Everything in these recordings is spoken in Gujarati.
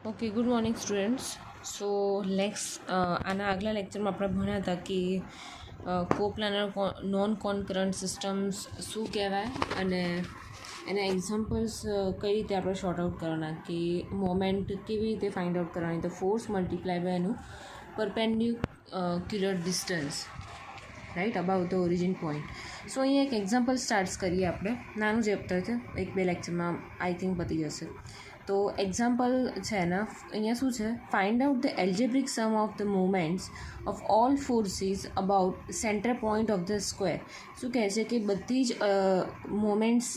Okay good morning students. So આના આગલા લેક્ચરમાં આપણે ભણ્યા હતા કે કોપ્લાનર નોન કોન્કરન્ટ સિસ્ટમ્સ શું કહેવાય અને એના એક્ઝામ્પલ્સ કઈ રીતે આપણે શોર્ટ આઉટ કરવાના, કે મોમેન્ટ કેવી રીતે ફાઇન્ડ આઉટ કરવાની, તો ફોર્સ મલ્ટીપ્લાય બાય એનું perpendicular distance right about the origin point. So અહીંયા એક એક્ઝામ્પલ સ્ટાર્ટ કરીએ આપણે. નાનું ચેપ્ટર છે, 1-2 લેક્ચરમાં આઈ થિંક પતી જશે. તો એક્ઝામ્પલ છે એના અહીંયા શું છે, find out the algebraic sum of the moments of all forces about centre point of the square. શું કહે છે કે બધી જ મોમેન્ટ્સ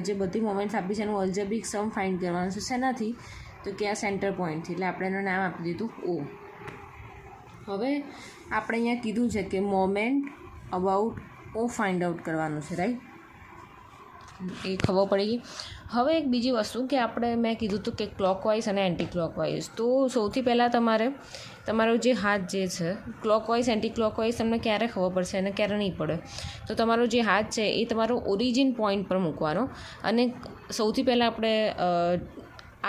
જે બધી મોમેન્ટ્સ આપી છે એનું એલ્જેબ્રિક સમ ફાઇન્ડ કરવાનું છે. શેનાથી? તો કે આ સેન્ટર પોઈન્ટથી, એટલે આપણે એનું નામ આપી દીધું ઓ. હવે આપણે અહીંયા કીધું છે કે moment about O find out કરવાનું છે, રાઈટ? એ ખબર પડી ગઈ. હવે એક બીજી વસ્તુ કે મેં કીધું હતું કે ક્લોકવાઇઝ અને એન્ટી ક્લોકવાઇઝ. તો સૌથી પહેલાં તમારો જે હાથ જે છે ક્લોકવાઇઝ એન્ટી ક્લોકવાઇઝ તમને ક્યારે ખબર પડશે અને ક્યારે નહીં પડે. તો તમારો જે હાથ છે એ તમારો ઓરિજિન પોઈન્ટ પર મૂકવાનો. અને સૌથી પહેલાં આપણે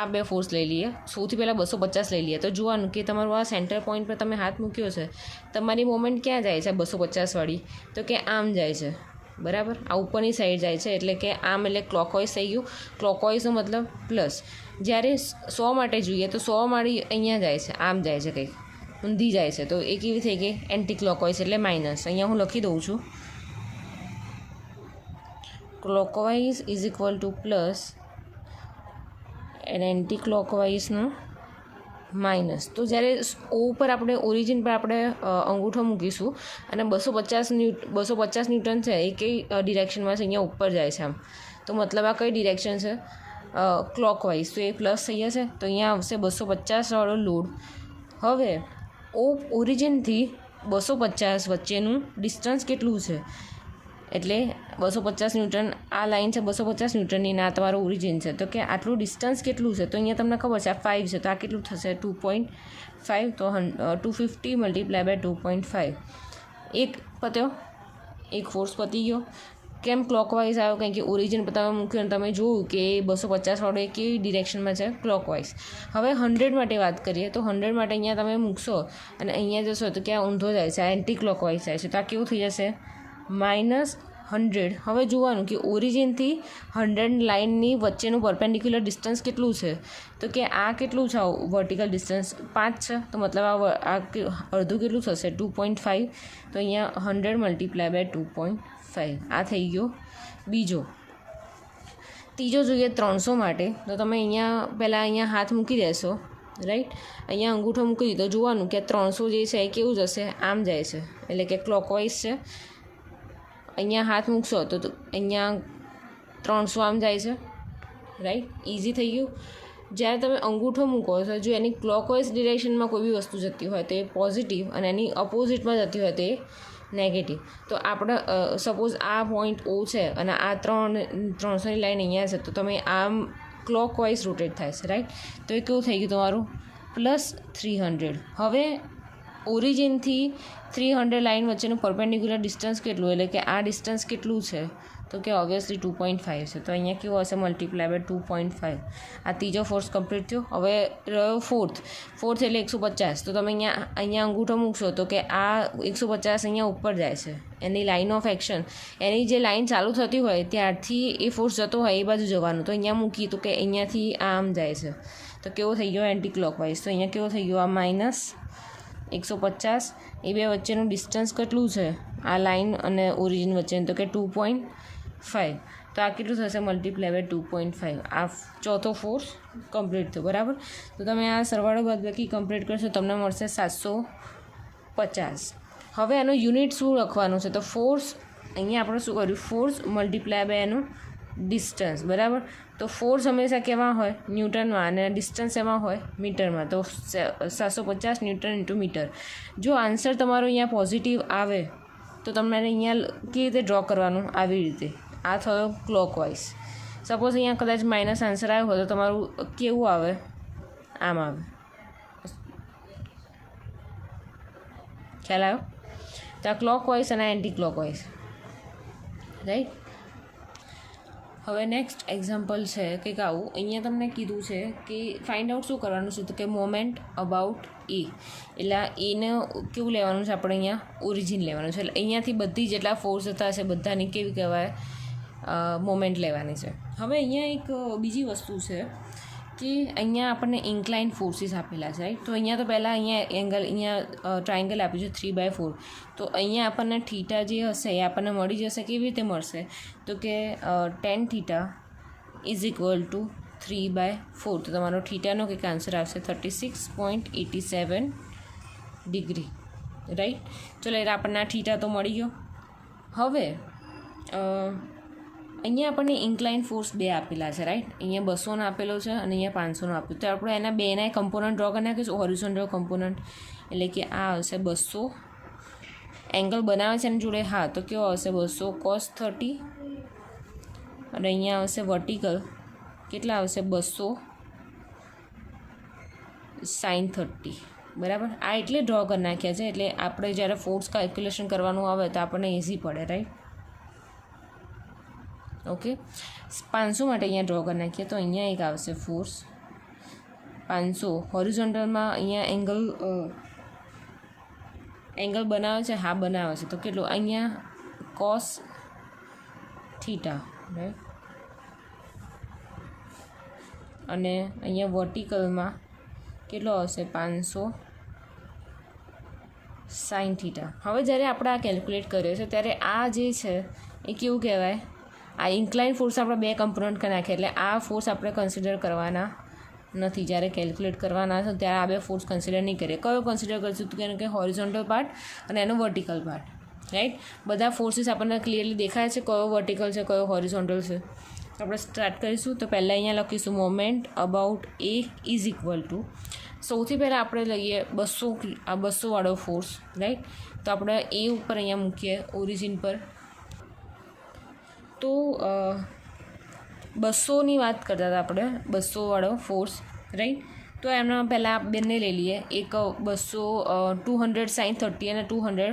આ બે ફોર્સ લઈ લઈએ. સૌથી પહેલાં 250 લઈ લઈએ. તો જોવાનું કે તમારું આ સેન્ટર પોઈન્ટ પર તમે હાથ મૂક્યો છે, તમારી મોમેન્ટ ક્યાં જાય છે 250 વાળી? તો કે આમ જાય છે, બરાબર? આ ઉપરની સાઈડ જાય છે, એટલે કે આમ, એટલે ક્લોકવાઇઝ થઈ ગયું. ક્લોકવાઇઝનો મતલબ પ્લસ. જ્યારે 100 માટે જોઈએ તો 100 વાળી અહીંયા જાય છે, આમ જાય છે, કંઈક ઊંધી જાય છે, તો એ કેવી થઈ ગઈ? એન્ટી ક્લોકવાઇઝ, એટલે માઇનસ. અહીંયા હું લખી દઉં છું, clockwise is equal two plus અને એન્ટી ક્લોકવાઇઝનું માઇનસ. તો જ્યારે ઓ ઉપર આપણે ઓરિજિન પર આપણે અંગૂઠો મૂકીશું અને 250 ન્યૂટન છે એ કઈ ડિરેક્શનમાં છે? અહીંયા ઉપર જાય છે આમ. તો મતલબ આ કઈ ડિરેક્શન છે? ક્લોકવાઇઝ. તો એ પ્લસ થઈ જશે, તો અહીંયા આવશે 250 વાળો લોડ. હવે ઓરિજિનથી 250 વચ્ચેનું ડિસ્ટન્સ કેટલું છે? એટલે 250 ન્યૂટન આ લાઇન છે, 250 ન્યૂટનની ના તમારો ઓરિજિન છે. તો કે આટલું ડિસ્ટન્સ કેટલું છે? તો અહીંયા તમને ખબર છે આ 5 છે, તો આ કેટલું થશે? 2.5. તો 250 મલ્ટીપ્લાય બાય 2.5. એક પત્યો, એક ફોર્સ પતી ગયો. કેમ ક્લોકવાઇઝ આવ્યો? કારણ કે ઓરિજિન પર તમે મૂક્યું અને તમે જોયું કે 250 વાળો એ કેવી ડિરેક્શનમાં છે? ક્લોકવાઇઝ. હવે 100 માટે વાત કરીએ તો 100 માટે અહીંયા તમે મૂકશો અને અહીંયા જશો તો ક્યાં ઊંધો જાય છે? આ એન્ટી ક્લોકવાઇઝ જાય છે, તો આ કેવું થઈ જશે? -100. હવે જોવાનું કે ઓરિજિનથી 100 લાઇનની વચ્ચેનું પરપેન્ડિક્યુલર ડિસ્ટન્સ કેટલું છે? તો કે આ કેટલું છે? વર્ટિકલ ડિસ્ટન્સ 5 છે, તો મતલબ આ અડધું કેટલું થશે? 2.5. તો અહીંયા 100 મલ્ટીપ્લાય બાય 2.5. આ થઈ ગયો બીજો. ત્રીજો જોઈએ 300 માટે. તો તમે પહેલાં અહીંયા હાથ મૂકી દેશો, રાઈટ? અહીંયા અંગૂઠો મૂકી દીધો. જોવાનું કે 300 જે છે એ કેવું જશે? આમ જાય છે, એટલે કે ક્લોકવાઇઝ છે. અહીંયા હાથ મૂકશો તો અહીંયા 300 આમ જાય છે, રાઈટ? ઇઝી થઈ ગયું. જ્યારે તમે અંગૂઠો મૂકો છો, જો એની ક્લોકવાઇઝ ડિરેક્શનમાં કોઈ બી વસ્તુ જતી હોય તો એ પોઝિટિવ અને એની અપોઝિટમાં જતી હોય તો એ નેગેટિવ. તો આપણે સપોઝ આ પોઈન્ટ ઓ છે અને આ 300ની લાઈન અહીંયા છે, તો તમે આમ ક્લોકવાઇઝ રોટેટ થાય છે, રાઈટ? તો એ કેવું થઈ ગયું તમારું? +300. હવે ઓરિજિનથી 300 લાઇન વચ્ચેનું પરપેન્ડિક્યુલર ડિસ્ટન્સ કેટલું? એટલે કે આ ડિસ્ટન્સ કેટલું છે? તો કે ઓબ્વિયસલી 2.5 છે. તો અહીંયા કેવું હશે? Multiply by 2.5. આ ત્રીજો ફોર્સ કમ્પ્લીટ થયો. હવે રહ્યો ફોર્થ એટલે 150. તો તમે અહીંયા અંગૂઠો મૂકશો તો કે આ 150 અહીંયા ઉપર જાય છે. એની લાઇન ઓફ એક્શન, એની જે લાઇન ચાલુ થતી હોય ત્યારથી એ ફોર્સ જતો હોય એ બાજુ જવાનું. તો અહીંયા મૂકી તો કે અહીંયાથી આમ જાય છે, તો કેવો થઈ ગયો? Anti clockwise. તો અહીંયા કેવો થઈ ગયો? આ -150. એ બે વચ્ચેનું ડિસ્ટન્સ કેટલું છે આ લાઇન અને ઓરિજિન વચ્ચેનું? તો કે 2.5. તો આ કેટલું થશે? Multiply by 2.5. આ ચોથો ફોર્સ કમ્પ્લીટ થયો, બરાબર? તો તમે આ સરવાળો બાદબાકી કમ્પ્લીટ કરશો, તમને મળશે 750. હવે એનો યુનિટ શું લખવાનું છે? તો ફોર્સ, અહીંયા આપણે શું કર્યું? ફોર્સ મલ્ટીપ્લાય બાય એનું ડિસ્ટન્સ, બરાબર? તો ફોર્સ હંમેશા કેમાં હોય? ન્યૂટનમાં, અને ડિસ્ટન્સ એમાં હોય? મીટરમાં. તો 750 ન્યૂટન ઇન્ટુ મીટર. જો આન્સર તમારો અહીંયા પોઝિટિવ આવે તો તમારે અહીંયા કેવી રીતે ડ્રો કરવાનું? આવી રીતે. આ થયો ક્લોકવાઇઝ. સપોઝ અહીંયા કદાચ માઇનસ આન્સર આવ્યો હોય તો તમારું કેવું આવે? આમ આવે. ખ્યાલ આવ્યો? તો આ ક્લોકવાઇઝ અને એન્ટી ક્લોકવાઇઝ, રાઈટ? હવે નેક્સ્ટ એક્ઝામ્પલ છે કંઈક આવું. અહીંયા તમને કીધું છે કે ફાઇન્ડ આઉટ શું કરવાનું છે, તો કે મોમેન્ટ અબાઉટ એ. એટલે એને કેવું લેવાનું છે આપણે, અહીંયા ઓરિજિન લેવાનું છે. એટલે અહીંયાથી બધી જેટલા ફોર્સ થતા હશે બધાની કેવી કહેવાય, મોમેન્ટ લેવાની છે. હવે અહીંયા એક બીજી વસ્તુ છે કે અહીંયા આપણને ઇન્ક્લાઇન ફોર્સીસ આપેલા છે, રાઈટ. તો અહીંયા તો પહેલાં અહીંયા એંગલ, અહીંયા ટ્રાયંગલ આપ્યું છે 3/4. તો અહીંયા આપણને થીટા જે હશે એ આપણને મળી જશે. કેવી રીતે મળશે, તો કે tan theta is equal two 3/4. તો તમારો થીટાનો કંઈક આન્સર આવશે 36.87 ડિગ્રી, રાઈટ. ચલો એટલે આપણને આ થીટા તો મળી ગયો. હવે અહીંયા આપણને ઇન્ક્લાઇન ફોર્સ 2 આપેલા છે, રાઈટ. અહીંયા 200નો આપેલો છે અને અહીંયા 500નો આપ્યો. તો આપણે એના બેના કમ્પોનન્ટ ડ્રો કરી નાખીશું, હોરિઝોન્ટલ કમ્પોનન્ટ. એટલે કે આ આવશે 200, એંગલ બનાવે છે એની જોડે, હા, તો કેવો આવશે 200 cos 30. અને અહીંયા આવશે વર્ટિકલ, કેટલા આવશે 200 sin 30, બરાબર. આ એટલે ડ્રો કરી નાખ્યા છે, એટલે આપણે જ્યારે ફોર્સ કેલ્ક્યુલેશન કરવાનું આવે તો આપણને ઇઝી પડે, રાઈટ. ઓકે, 500 માટે અહીંયા ડ્રો કરી નાખીએ. તો અહીંયા એક આવશે ફોર્સ 500 હોરિઝોન્ટલમાં. અહીંયા એંગલ બનાવે છે, હા બનાવે છે. તો કેટલું અહીંયા cos થીટા, રાઈટ. અને અહીંયા વર્ટિકલમાં કેટલો આવશે 500 sin થીટા. હવે જ્યારે આપણે આ કેલ્ક્યુલેટ કર્યો છે ત્યારે આ જે છે એ કેવું કહેવાય, આ ઇન્ક્લાઇન ફોર્સ આપણે 2 કમ્પોનન્ટ કરી નાખીએ. એટલે આ ફોર્સ આપણે કન્સિડર કરવાના નથી. જ્યારે કેલ્ક્યુલેટ કરવાના છે ત્યારે આ 2 ફોર્સ કન્સિડર નહીં કરીએ. કયો કન્સિડર કરીશું, તો કે હોરિઝોન્ટલ પાર્ટ અને એનો વર્ટિકલ પાર્ટ, રાઈટ. બધા ફોર્સીસ આપણને ક્લિયરલી દેખાય છે, કયો વર્ટિકલ છે કયો હોરિઝોન્ટલ છે. આપણે સ્ટાર્ટ કરીશું. તો પહેલાં અહીંયા લખીશું moment about A is equal two, સૌથી પહેલાં આપણે લઈએ 200, આ 200 વાળો ફોર્સ, રાઈટ. તો આપણે એ ઉપર અહીંયા મૂકીએ ઓરિજિન પર. તો 200ની વાત કરતા હતા આપણે, 200 વાળો ફોર્સ, રાઈટ. તો એમના પહેલાં બંને લઈ લઈએ, એક 200 sin 30 અને 200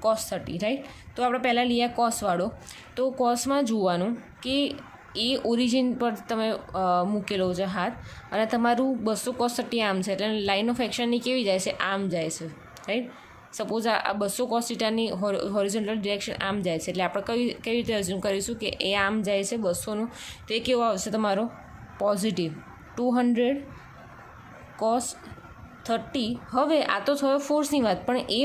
cos 30, રાઈટ. તો આપણે પહેલાં લઈએ કોસવાળો. તો કોસમાં જોવાનું કે એ ઓરિજિન પર તમે મૂકેલો છે હાથ, અને તમારું 200 cos 30 આમ છે, એટલે લાઇન ઓફ એક્શનની કેવી જાય છે, આમ જાય છે, રાઈટ. સપોઝ આ 200 cos થીટાની હોરિઝોન્ટલ ડિરેક્શન આમ જાય છે, એટલે આપણે કેવી રીતે અઝ્યુમ કરીશું કે એ આમ જાય છે 200નું, તો એ કેવો આવશે તમારો પોઝિટિવ 200 cos 30. હવે આ તો થયો ફોર્સની વાત, પણ એ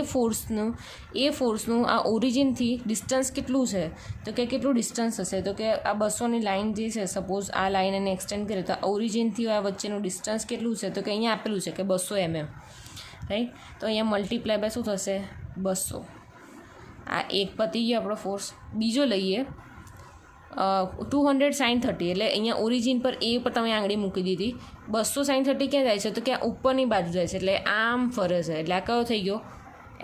ફોર્સનું આ ઓરિજિનથી ડિસ્ટન્સ કેટલું છે, તો કે કેટલું ડિસ્ટન્સ હશે, તો કે આ 200ની લાઇન જે છે, સપોઝ આ લાઇન એને એક્સટેન્ડ કરીએ તો ઓરિજિનથી આ વચ્ચેનું ડિસ્ટન્સ કેટલું છે, તો કે અહીંયા આપેલું છે કે 200 mm, રાઈટ. તો અહીંયા મલ્ટીપ્લાય બાય શું થશે 200. આ એક પતી ગયો આપણો ફોર્સ. બીજો લઈએ 200 sin 30, એટલે અહીંયા ઓરિજિન પર એ પર તમે આંગળી મૂકી દીધી. 200 sin 30 ક્યાં જાય છે, તો કે ઉપરની બાજુ જાય છે, એટલે આમ ફરે છે, એટલે આ કયો થઈ ગયો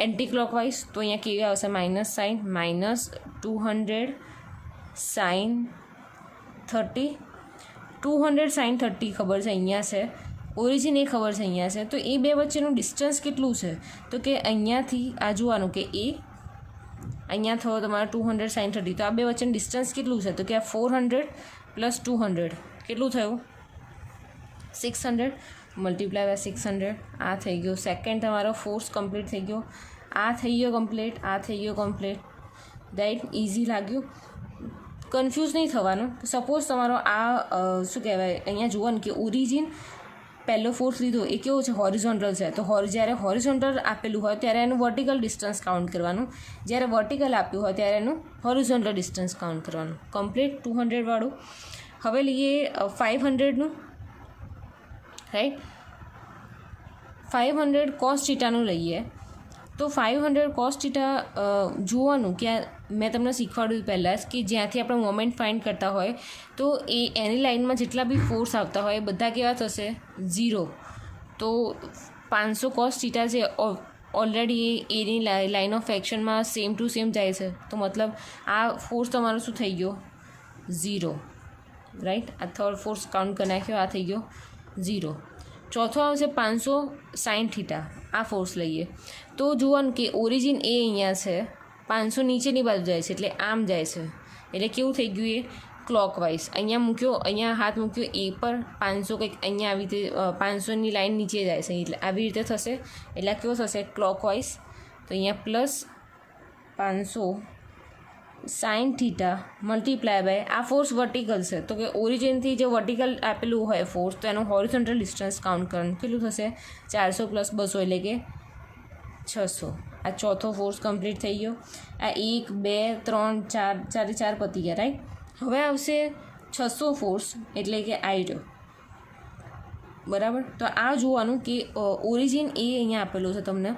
એન્ટી ક્લોકવાઇઝ. તો અહીંયા કેવી આવશે માઇનસ સાઇન, -200 sin 30. 200 sin 30 ખબર છે અહીંયા છે, ઓરિજિન એ ખબર છે અહીંયા છે. તો એ બે વચ્ચેનું ડિસ્ટન્સ કેટલું છે, તો કે અહીંયાથી આ જોવાનું કે એ અહીંયા થયો તમારા 200 sin 30. તો આ બે વચ્ચેનું ડિસ્ટન્સ કેટલું છે, તો કે આ 400 + 200 કેટલું થયું 600, મલ્ટીપ્લાય બાય 600. આ થઈ ગયો સેકન્ડ તમારો ફોર્સ કમ્પ્લીટ થઈ ગયો. આ થઈ ગયો કમ્પ્લીટ, આ થઈ ગયો કમ્પ્લીટ, રાઈટ. ઇઝી લાગ્યું, કન્ફ્યુઝ નહીં થવાનું. સપોઝ તમારો આ શું કહેવાય, અહીંયા જુઓ કે ઓરિજિન પહેલો ફોર્સ લીધો એ કેવો છે હોરિઝોન્ટલ છે. તો જ્યારે હોરિઝોન્ટલ આપેલું હોય ત્યારે એનું વર્ટિકલ ડિસ્ટન્સ કાઉન્ટ કરવાનું, જ્યારે વર્ટિકલ આપ્યું હોય ત્યારે એનું હોરિઝોન્ટલ ડિસ્ટન્સ કાઉન્ટ કરવાનું. કમ્પ્લીટ 200 વાળું. હવે લઈએ 500નું, રાઈટ. 500 cos થીટાનું લઈએ. તો 500 cos થીટા જોવાનું કે મેં તમને શીખવાડ્યું પહેલાં જ કે જ્યાંથી આપણે મોમેન્ટ ફાઇન્ડ કરતા હોય તો એની લાઇનમાં જેટલા બી ફોર્સ આવતા હોય એ બધા કેવા થશે 0. તો 500 cos થીટા છે ઓલરેડી એની લાઇન ઓફ એક્શનમાં સેમ ટુ સેમ જાય છે. તો મતલબ આ ફોર્સ તમારો શું થઈ ગયો 0, રાઈટ. આ થર્ડ ફોર્સ કાઉન્ટ કરી નાખ્યો, આ થઈ ગયો 0. ચોથો આવશે 500 sin થીટા. આ ફોર્સ લઈએ તો જોવાનું કે ઓરિજિન એ અહીંયા છે, 500 નીચેની બાજુ જાય છે એટલે આમ જાય છે, એટલે કેવું થઈ ગયું એ ક્લોકવાઇઝ અહીંયા મૂક્યો, અહીંયા હાથ મૂક્યો એ પર 500 કંઈક અહીંયા આવી રીતે 500ની લાઇન નીચે જાય છે એટલે આવી રીતે થશે. એટલે કેવો થશે ક્લોકવાઇઝ. તો અહીંયા plus 500 sine theta multiply by આ ફોર્સ વર્ટિકલ છે તો કે ઓરિજિનથી જે વર્ટિકલ આપેલું હોય ફોર્સ તો એનું હોરિઝોન્ટલ ડિસ્ટન્સ કાઉન્ટ કરવાનું કેટલું થશે 400 + 200 એટલે કે 600. આ ચોથો ફોર્સ કમ્પ્લીટ થઈ ગયો. આ 1 2 3 4 4 પતી ગયા રાઈટ. હવે આવશે 600 ફોર્સ એટલે કે આઈ રહ્યો બરાબર. તો આ જોવાનું કે ઓરિજિન એ અહીંયા આપેલું છે તમને,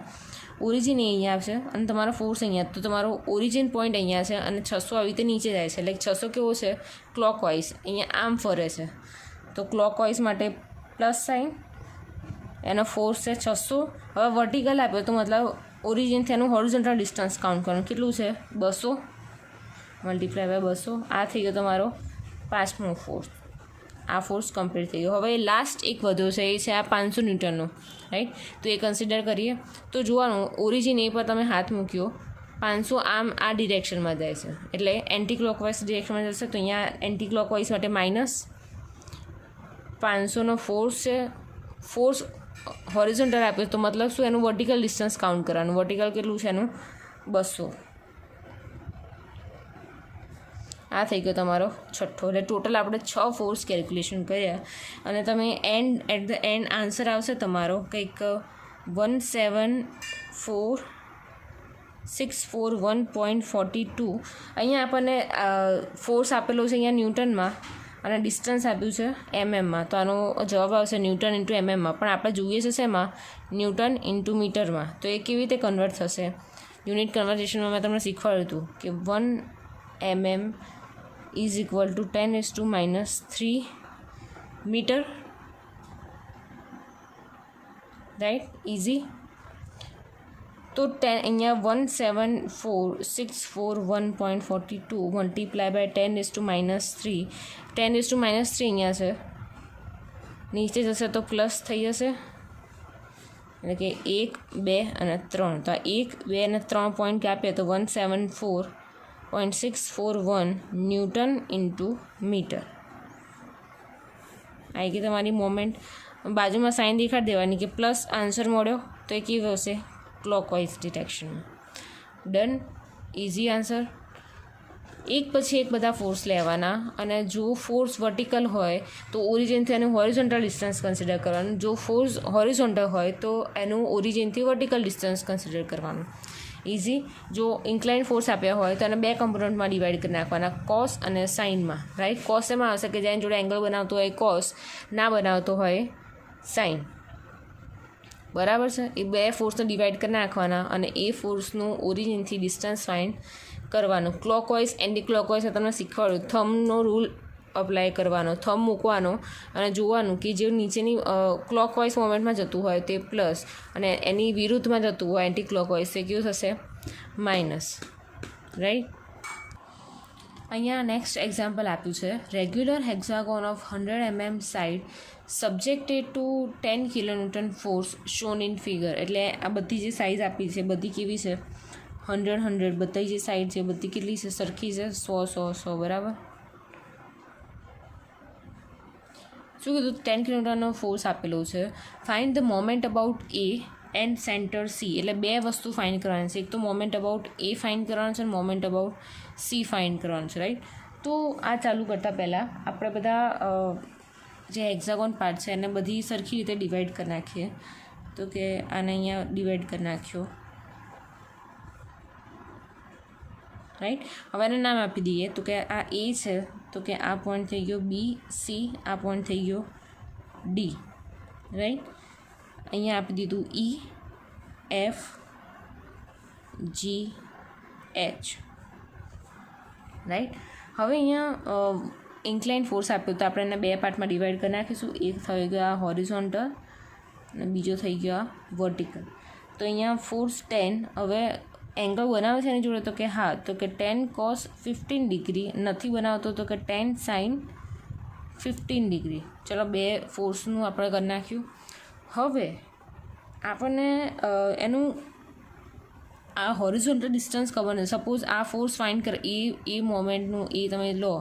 ઓરિજિન એ અહીંયા આવશે અને તમારો ફોર્સ અહીંયા, તો તમારો ઓરિજિન પોઈન્ટ અહીંયા છે અને 600 આવી રીતે નીચે જાય છે એટલે 600 કેવો છે ક્લોકવાઇઝ અહીંયા આમ ફરે છે. તો ક્લોકવાઇઝ માટે પ્લસ સાઇન, એનો ફોર્સ છે 600. હવે વર્ટિકલ આપ્યો તો મતલબ ઓરિજિનથી એનું હોરિઝોન્ટલ ડિસ્ટન્સ કાઉન્ટ કરવાનું કેટલું છે 200 મલ્ટીપ્લાય બાય 200. આ થઈ ગયો તમારો 5મો ફોર્સ. આ ફોર્સ કમ્પ્લીટ થઈ ગયો. હવે લાસ્ટ એક વધ્યો છે એ છે આ 500 ન્યૂટનનો રાઈટ. તો એ કન્સિડર કરીએ તો જોવાનું ઓરિજિન એ પર તમે હાથ મૂક્યો 500 આમ આ ડિરેક્શનમાં જાય છે એટલે એન્ટી ક્લોકવાઇઝ ડિરેક્શનમાં જશે. તો અહીંયા એન્ટી ક્લોકવાઇઝ માટે માઇનસ 500નો ફોર્સ છે. ફોર્સ હોરિઝોન્ટલ આપ્યો તો મતલબ શું એનું વર્ટિકલ ડિસ્ટન્સ કાઉન્ટ કરવાનું. વર્ટિકલ કેટલું છે એનું 200. આ થઈ ગયો તમારો છઠ્ઠો. એટલે ટોટલ આપણે 6 ફોર્સ કેલ્ક્યુલેશન કર્યા અને તમે એટ ધ એન્ડ આન્સર આવશે તમારો કંઈક 17461.42. અહીંયા આપણને ફોર્સ આપેલો છે અહીંયા ન્યૂટનમાં અને ડિસ્ટન્સ આપ્યું છે એમએમમાં. તો આનો જવાબ આવશે ન્યૂટન ઇન્ટુ એમએમમાં. પણ આપણે જોઈએ છે શેમાં ન્યૂટન ઇન્ટુ મીટરમાં. તો એ કેવી રીતે કન્વર્ટ થશે યુનિટ કન્વર્ઝેશનમાં મેં તમને શીખવાડ્યું હતું કે 1 mm is equal to 10⁻³ metre right easy. તો અહીંયા 17461.42 મલ્ટીપ્લાય બાય 10⁻³ 10⁻³ અહીંયા છે, નીચે જશે તો પ્લસ થઈ જશે એટલે કે 1 2 અને 3. તો આ 1 2 અને 3 પોઈન્ટ આપીએ તો 174.641 ન્યૂટન ઇન્ટુ મીટર આવી ગઈ તમારી મોમેન્ટ. બાજુમાં સાઇન દેખાડી દેવાની કે પ્લસ આન્સર મળ્યો તો એ કેવું હશે ક્લોકવાઇઝ ડિરેક્શનમાં. Done, easy answer. એક પછી એક બધા ફોર્સ લેવાના અને જો ફોર્સ વર્ટિકલ હોય તો ઓરિજિનથી એનું હોરિઝોન્ટલ ડિસ્ટન્સ કન્સિડર કરવાનું. જો ફોર્સ હોરિઝોન્ટલ હોય તો એનું ઓરિજિનથી વર્ટિકલ ડિસ્ટન્સ કન્સિડર કરવાનું. ઇઝી. જો ઇન્ક્લાઇન ફોર્સ આપ્યા હોય તો એને 2 કમ્પોનન્ટમાં ડિવાઈડ કરી નાખવાના, કોસ અને સાઇનમાં રાઈટ. કોસ એમાં આવશે કે જેની જોડે એંગલ બનાવતો હોય કોસ, ના બનાવતો હોય સાઇન. બરાબર છે. એ 2 ફોર્સને ડિવાઈડ કરી નાખવાના અને એ ફોર્સનું ઓરિજિનથી ડિસ્ટન્સ ફાઇન્ડ કરવાનું. ક્લોકવાઇઝ એન્ટી ક્લોકવાઇઝ તમને શીખવાડ્યું. થંબનો રૂલ અપ્લાય કરવાનો, થંબ મૂકવાનો અને જોવાનું કે જે નીચેની ક્લોકવાઇઝ મોમેન્ટમાં જતું હોય તે પ્લસ અને એની વિરુદ્ધમાં જતું હોય એન્ટી ક્લોકવાઇઝ તે કેવું થશે માઇનસ રાઈટ. અહીંયા નેક્સ્ટ એક્ઝામ્પલ આપ્યું છે regular hexagon of 100 mm side subjected to 10 kN force shown in figure. એટલે આ બધી જે સાઇઝ આપી છે બધી કેવી છે 100 100. બધી જે સાઇડ છે બધી કેટલી છે સરખી છે 100 100 100 બરાબર. શું કીધું 10 kN ફોર્સ આપેલો છે. Find the moment about A and centre C. એટલે 2 વસ્તુ ફાઇન્ડ કરવાની છે. એક તો મોમેન્ટ અબાઉટ એ ફાઇન્ડ કરવાનું છે અને મોમેન્ટ અબાઉટ સી ફાઇન્ડ કરવાનું છે રાઈટ. તો આ ચાલુ કરતાં પહેલાં આપણે બધા જે હેક્ઝાગોન પાર્ટ છે એને બધી સરખી રીતે ડિવાઈડ કરી નાખીએ. તો કે આને અહીંયા ડિવાઈડ કરી નાખ્યો રાઈટ. હવે એને નામ આપી દઈએ તો કે આ એ છે તો કે આ પોઈન્ટ થઈ ગયો બી સી, આ પોઈન્ટ થઈ ગયો ડી રાઈટ. અહીંયા આપી દીધું E F G H right. હવે અહીંયા ઇન્ક્લાઇન ફોર્સ આપ્યો તો આપણે એને 2 પાર્ટમાં ડિવાઈડ કરી નાખીશું. એક થઈ ગયો આ હોરિઝોન્ટલ અને બીજો થઈ ગયો આ વર્ટિકલ. તો અહીંયા ફોર્સ 10 હવે એંગલ બનાવે છે એની જોડે તો કે હા તો કે 10 cos 15° નથી બનાવતો તો કે 10 sin 15°. ચલો 2 ફોર્સનું આપણે કરી નાખ્યું. હવે આપણને એનું આ હોરિઝોન્ટલ ડિસ્ટન્સ ખબર નથી. સપોઝ આ ફોર્સ ફાઇન્ડ કરે એ મોમેન્ટનું એ તમે લો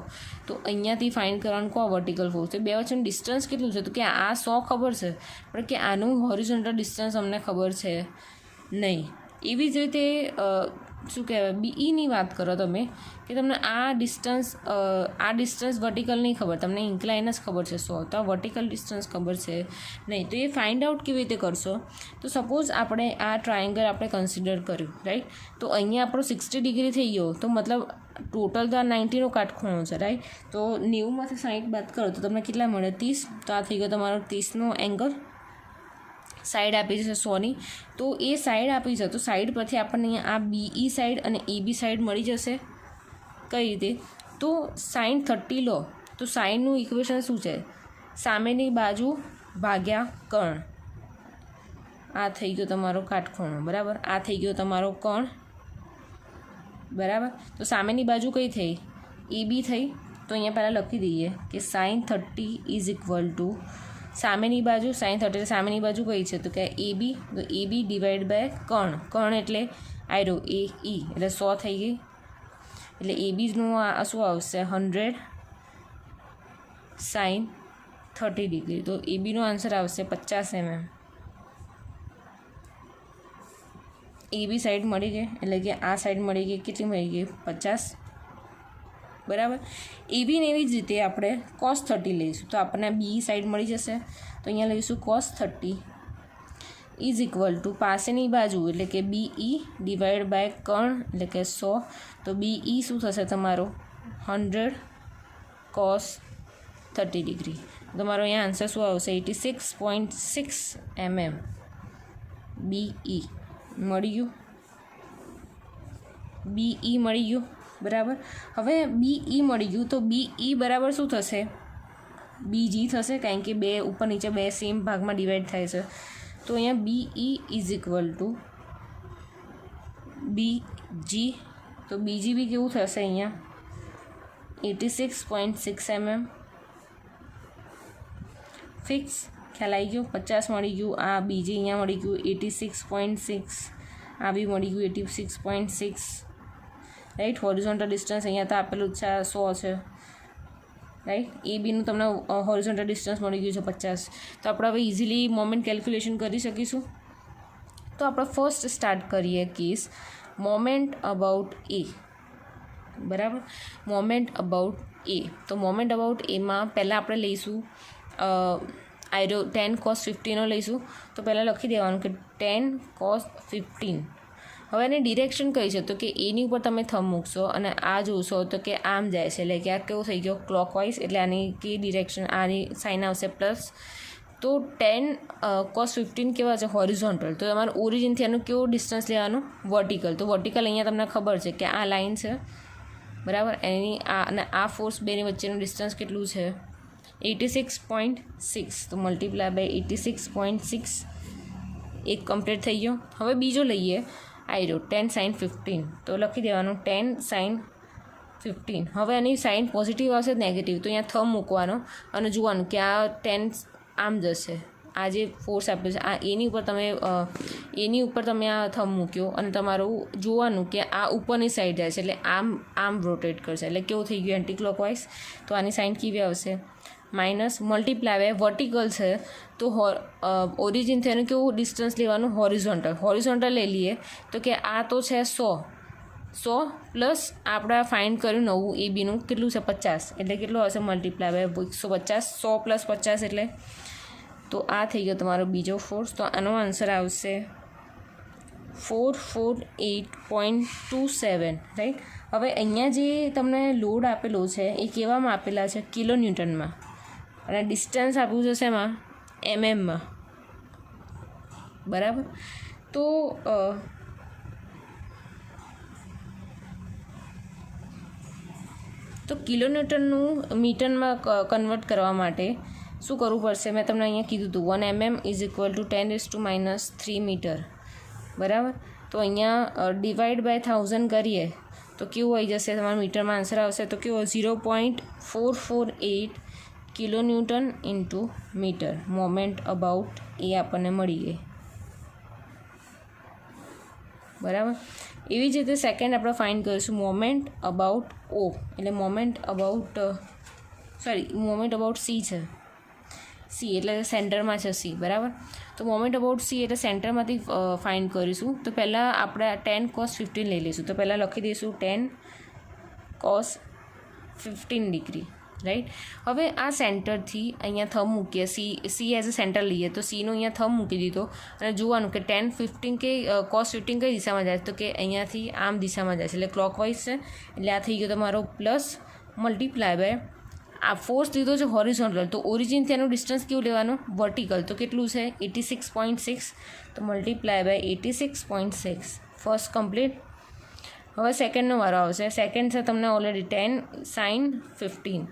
તો અહીંયાથી ફાઇન્ડ કરવાનું કહો વર્ટિકલ ફોર્સ, તો બે વચ્ચેનું ડિસ્ટન્સ કેટલું છે? તો કે આ 100 ખબર છે પણ કે આનું હોરિઝોન્ટલ ડિસ્ટન્સ અમને ખબર છે નહીં. એવી જ રીતે શું કહેવાય બીઈની વાત કરો તમે કે તમને આ ડિસ્ટન્સ વર્ટિકલ નહીં ખબર, તમને ઇન્ક્લાઇન જ ખબર છે 100, તો આ વર્ટિકલ ડિસ્ટન્સ ખબર છે નહીં. તો એ ફાઇન્ડ આઉટ કેવી રીતે કરશો? તો સપોઝ આપણે આ ટ્રાયેંગલ આપણે કન્સિડર કર્યું, રાઈટ? તો અહીંયા આપણો 60 ડિગ્રી થઈ ગયો, તો મતલબ ટોટલ તો આ 90નો કાટખૂણો છે, રાઈટ? તો 90માંથી 60 બાદ કરો તો તમને કેટલા મળે? 30. તો આ થઈ ગયો તમારો 30નો એંગલ. સાઈડ આપી છે 100ની, તો એ સાઈડ આપી છે તો સાઈડ પરથી આપણને અહીંયા આ બીઈ સાઈડ અને એબી સાઈડ મળી જશે. કઈ રીતે? તો sin 30 લો તો સાઈનનું ઇક્વેશન શું છે? સામેની બાજુ ભાગ્યા કર્ણ. આ થઈ ગયો તમારો કાટખૂણો, બરાબર? આ થઈ ગયો તમારો કર્ણ, બરાબર? તો સામેની બાજુ કઈ થઈ? એબી થઈ. તો અહીંયા પહેલાં લખી દઈએ કે sin 30 ઇઝ ઇક્વલ ટુ સામેની બાજુ sin 30 સામેની બાજુ કઈ છે? તો કે એબી. તો એબી ડિવાઈડ બાય કર્ણ એટલે આયરો એ ઈ એટલે 100 થઈ ગઈ. એટલે એબીનું આ શું આવશે? 100 sin 30 ડિગ્રી. તો એબીનો આન્સર આવશે 50 mm. એબી સાઈડ મળી ગઈ એટલે કે આ સાઈડ મળી ગઈ, કેટલી મળી ગઈ? 50, બરાબર? એબી ને એવી જ રીતે આપણે cos 30 લઈશું તો આપણને બી સાઈડ મળી જશે. તો અહીંયા લઈશું cos 30 ઇઝ ઇક્વલ ટુ પાસેની બાજુ એટલે કે બીઈ ડિવાઈડ બાય કર્ણ એટલે કે 100. તો બીઈ શું થશે તમારો? 100 cos 30 ડિગ્રી. તમારો અહીંયા આન્સર શું આવશે? 86.6 mm બીઈ મળી ગયું. બીઈ મળી ગયું, બરાબર? હવે બીઈ મળી ગયું તો બીઈ બરાબર શું થશે? બીજી થશે, કારણ કે બે ઉપર નીચે બે સેમ ભાગમાં ડિવાઈડ થાય છે. તો અહીંયા બીઈ ઇઝ ઇક્વલ ટુ બીજી. તો બીજી બી કેવું થશે? અહીંયા 86.6 mm ફિક્સ. ખ્યાલ આવી ગયો? 50 મળી ગયું. આ બીજી અહીંયા મળી ગયું 86.6, આ બી મળી ગયું 86.6, રાઈટ? હોરિઝોન્ટલ ડિસ્ટન્સ અહીંયા તો આપેલું છે 100 છે, રાઈટ? એ બીનું તમને હોરિઝોન્ટલ ડિસ્ટન્સ મળી ગયું છે 50. તો આપણે હવે ઇઝીલી મોમેન્ટ કેલ્ક્યુલેશન કરી શકીશું. તો આપણે ફર્સ્ટ સ્ટાર્ટ કરીએ કેસ મોમેન્ટ અબાઉટ એ, બરાબર? મોમેન્ટ અબાઉટ એ. તો મોમેન્ટ અબાઉટ એમાં પહેલાં આપણે લઈશું આયરો 10 cos 15નો લઈશું. તો પહેલાં લખી દેવાનું કે 10 cos 15. હવે એની ડિરેક્શન કઈ છે? તો કે એની ઉપર તમે થંબ મૂકશો અને આ જોશો તો કે આમ જાય છે, એટલે કે આ કેવું થઈ ગયો? ક્લોકવાઇઝ. એટલે આની કે ડિરેક્શન આની સાઇન આવશે પ્લસ. તો 10 cos 15 કેવા છે? હોરિઝોન્ટલ. તો તમારું ઓરિજિનથી આનું કેવું ડિસ્ટન્સ લેવાનું? વર્ટિકલ. તો વર્ટિકલ અહીંયા તમને ખબર છે કે આ લાઇન છે, બરાબર? એની આ અને આ ફોર્સ બેની વચ્ચેનું ડિસ્ટન્સ કેટલું છે? 86.6. તો મલ્ટીપ્લાય બાય 86.6 એક કમ્પ્લીટ થઈ ગયો. હવે બીજો લઈએ આયરો 10 sin 15. તો લખી દેવાનું 10 sin 15. હવે એની સાઇન પોઝિટિવ આવશે નેગેટિવ, તો અહીંયા થંબ મૂકવાનો અને જોવાનું કે આ 10 આમ જશે. આ જે ફોર્સ આપ્યો છે આ એની ઉપર તમે આ થંબ મૂક્યો અને તમારું જોવાનું કે આ ઉપરની સાઈડ જાય છે, એટલે આમ રોટેટ કરશે. એટલે કેવું થઈ ગયું? Anti clockwise. તો આની સાઇન કેવી આવશે? માઇનસ. મલ્ટીપ્લાય વર્ટિકલ છે તો ઓરિજિનથી એનું કેવું ડિસ્ટન્સ લેવાનું? હોરિઝોન્ટલ લઈ લઈએ તો કે આ તો છે 100 પ્લસ આપણે ફાઇન્ડ કર્યું નવું એ બીનું કેટલું છે? 50. એટલે કેટલું હશે? Multiply by 150. 100 પ્લસ 50 એટલે તો આ થઈ ગયો તમારો બીજો ફોર્સ. તો આનો આન્સર આવશે 448.27, રાઈટ? હવે અહીંયા જે તમને લોડ આપેલો છે એ કેવામાં આપેલા છે? કિલો ન્યૂટનમાં. અને ડિસ્ટન્સ આપ્યું છે શેમાં? એમએમમાં, બરાબર? તો કિલો ન્યૂટનનું મીટરમાં કન્વર્ટ કરવા માટે શું કરવું પડશે? મેં તમને અહીંયા કીધું હતું 1 mm is equal to 10⁻³ metre, બરાબર? તો અહીંયા ડિવાઈડ બાય 1000 કરીએ તો કેવું આવી જશે? તમારા મીટરમાં આન્સર આવશે તો કેવો? 0.448 kilo newton into metre moment about A આપણને મળી ગઈ. બરાબર. એવી જ રીતે સેકન્ડ આપણે ફાઇન્ડ કરીશું મોમેન્ટ અબાઉટ ઓ, એટલે મોમેન્ટ અબાઉટ સી છે, સી એટલે સેન્ટરમાં છે સી, બરાબર. તો મોમેન્ટ અબાઉટ સી એટલે સેન્ટરમાંથી ફાઇન્ડ કરીશું. તો પહેલાં આપણે 10 cos 15 લઈ લઈશું. તો પહેલાં લખી દઈશું 10 cos 15 ડિગ્રી, રાઈટ. હવે આ સેન્ટરથી અહીંયા થંબ મૂકીએ, સી એઝ અ સેન્ટર લઈએ, તો સીનો અહીંયા થંબ મૂકી દીધો અને જોવાનું કે 10 15 કે cos 15 કઈ દિશામાં જાય, તો કે અહીંયાથી આમ દિશામાં જાય છે, એટલે ક્લોકવાઇઝ છે. એટલે આ થઈ ગયો તમારો પ્લસ મલ્ટીપ્લાય બાય આ ફોર્સ લીધો છે હોરિઝોન્ટલ, તો ઓરિજિનથી એનું ડિસ્ટન્સ કેવું લેવાનું, વર્ટિકલ. તો કેટલું છે 86.6, તો મલ્ટીપ્લાય બાય 86.6. First complete. હવે સેકન્ડનો વારો આવશે. સેકન્ડ છે તમને ઓલરેડી 10 sin 15.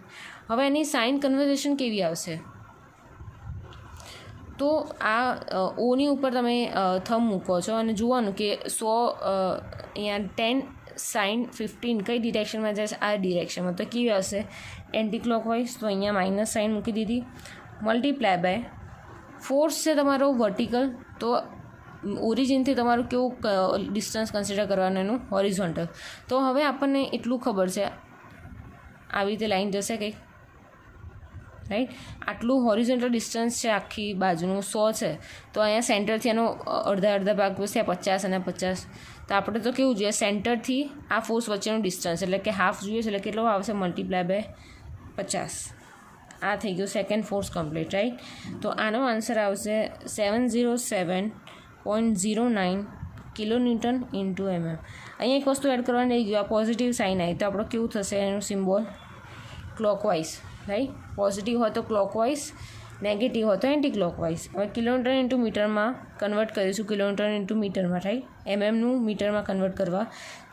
હવે એની સાઇન કન્વર્ઝેશન કેવી આવશે, તો આ ઓની ઉપર તમે થંબ મૂકો છો અને જોવાનું કે 100 અહીંયા 10 sin 15 કઈ ડિરેક્શનમાં જશે, આ ડિરેક્શનમાં. તો કેવી આવશે, એન્ટી ક્લોકવાઇઝ. તો અહીંયા માઇનસ સાઇન મૂકી દીધી. મલ્ટીપ્લાય બાય ફોર્સ છે તમારો વર્ટિકલ, તો ઓરિજિનથી તમારું કેવું ડિસ્ટન્સ કન્સિડર કરવાનું એનું, હોરિઝોન્ટલ. તો હવે આપણને એટલું ખબર છે આવી રીતે લાઈન જશે કંઈક, રાઈટ. આટલું હોરિઝોન્ટલ ડિસ્ટન્સ છે આખી બાજુનું 100 છે. તો અહીંયા સેન્ટરથી એનો અડધા ભાગ છે 50 અને 50. તો આપણે તો કેવું જોઈએ, સેન્ટરથી આ ફોર્સ વચ્ચેનું ડિસ્ટન્સ એટલે કે હાફ જોઈએ છે, એટલે કેટલો આવશે, મલ્ટીપ્લાય બાય 50. આ થઈ ગયું સેકન્ડ ફોર્સ કમ્પ્લીટ, રાઈટ. તો આનો આન્સર આવશે 707.09 કિલોન્યુટન ઇન્ટુ mm. અહીંયા એક વસ્તુ એડ કરવાની રહી ગયું, આ પોઝિટિવ સાઇન આવી, તો આપણો કેવું થશે એનું સિમ્બોલ, ક્લોકવાઇઝ, રાઈટ. પોઝિટિવ હોય તો ક્લોકવાઇઝ, નેગેટિવ હોય તો એન્ટી ક્લોકવાઇઝ. હવે કિલોમીટર ઇન્ટુ મીટરમાં કન્વર્ટ કરીશું, કિલોમીટર ઇન્ટુ મીટરમાં, રાઈટ. એમએમનું મીટરમાં કન્વર્ટ કરવા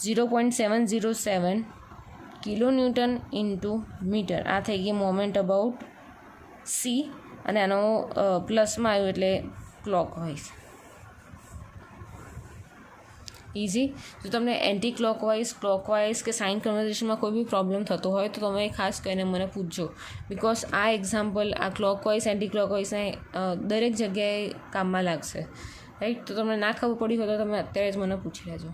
0.707 કિલોન્યુટન ઇન્ટુ મીટર. આ થઈ ગઈ મોમેન્ટ અબાઉટ સી, અને આનો પ્લસમાં આવ્યું એટલે ક્લોકવાઇઝ. ઇઝી. જો તમને એન્ટી ક્લોકવાઇઝ કે સાઇન કન્વર્ઝેશનમાં કોઈ બી પ્રોબ્લેમ થતો હોય તો તમે ખાસ કરીને મને પૂછજો, બિકોઝ આ એક્ઝામ્પલ આ ક્લોકવાઇઝ એન્ટી ક્લોકવાઇઝને દરેક જગ્યાએ કામમાં લાગશે, રાઈટ. તો તમને ના ખબર પડી હોય તો તમે અત્યારે જ મને પૂછી લેજો.